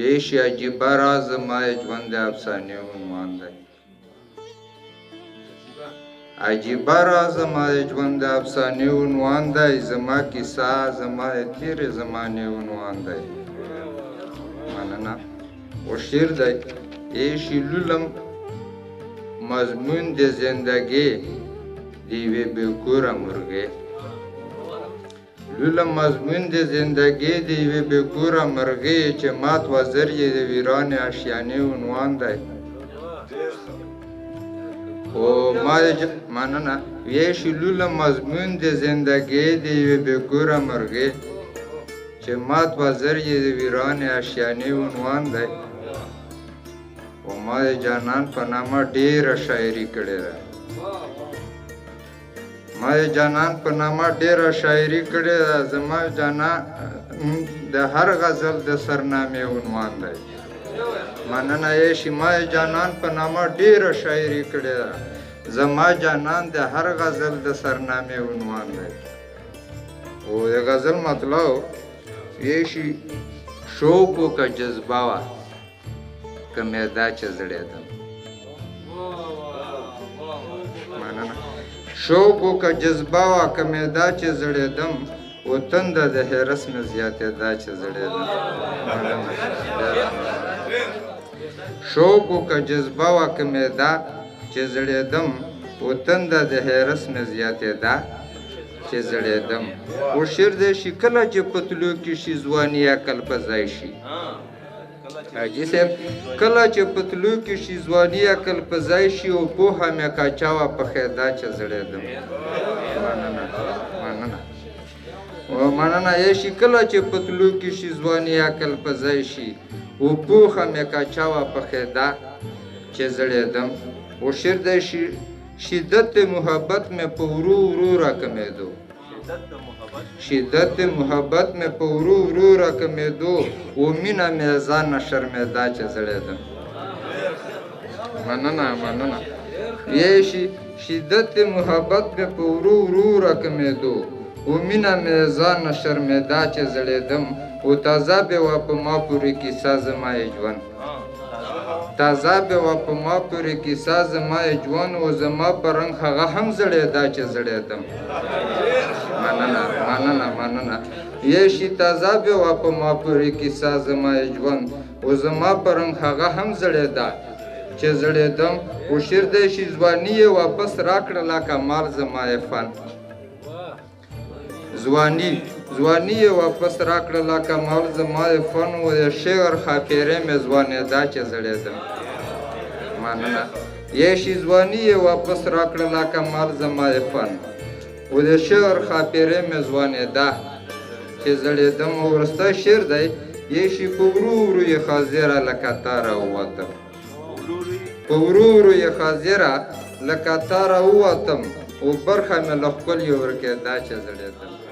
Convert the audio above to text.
یشی عجیبه راز زمای ژوند افسانې عنوان دی عجیبه راز زمای ژوند افسانې عنوان دی زما کیسه زما تیرې زمانې عنوان دی مننه و شعر دی یشی لولم مضمون د زندگی د یوې بېکوره مرغۍ لولم مضمون د زندگی د یوې بېکوره مرغۍ چې مات وزر یې د ویرانې اشیانې عنوان دی او ما مننه ویشي لولم مضمون د زندگی د یوې بېکوره مرغۍ چې مات وزر یې د ویرانې اشیانې عنوان دی او ما د جانان په نامه ډېره شاعري کړې ده ما د جانان په نامه ډېره شاعري کړې ده زما جانان د هر غزل د سرنامې عنوان دی مننه یې شي ما د جانان په نامه ډېره شاعري کړې ده زما جانان د هر غزل د سرنامې عنوان دی او د غزل مطلب یې شي شوق که جذبه وه که میدا چې زړېدم مننه شوق که جذبه وه که میدا چې زړېدم و تنده د حرس مې زیاتېده چې زړېدم شوق که جذبه وه که میدا چې زړېدم و تنده د حرس مې زیاتېده چې زړېدم و شعر دی شي کله چې پتلو کې شي ځواني عقل په ځای شي حاجي صاحب کله چې پتلو کې شي ځواني عقل په ځای شي او پوهه مې کاچاوه په خیدا چې زړېدم مننه یې شي کله چې پتلو کې شي ځواني عقل په ځای شي او پوهه مې کاچاوه په خیدا چې زړېدم و شعر دی شي شدت محبت میں په ورو ورو راکمېدو شدت محبت میں په ورو ورو راکمېدو و مینه مې ځان نه شرمېده چې زړېدم مننه یې شي شدت محبت میں په ورو ورو راکمېدو و مینه مې ځان نه شرمېده چې زړېدم و تازه به وه په ما پورې کیسه زما یې ژوند تازه به وه په ما پورې کیسه زما یې ژوند و زما په رنګ هغه هم زړېده چې زړېدم مننه یې شي تازه به وه په ما پورې کیسه زما یې ژوند و زما په رنګ هغه هم زړېده چې زړېدم و شعر دی شي ځواني یې واپس راکړه لکه مال زما یې فن ځواني یې واپس راکړه لکه مال زما یې فن و د شعر خاطرې مې ځوانېده چې زړېدم مننه یې شي ځواني یې واپس راکړه لکه مال زما یې فن و د شعر خاطرې مې ځوانېده چې زړېدم او وروستی شعر دی یې شي په ورو ورو یې خاضره لکه تا راووتم په ورو ورو یې خاضره لکه تا راووتم و برخه مې له ښکل یې ورکېده چې زړېدم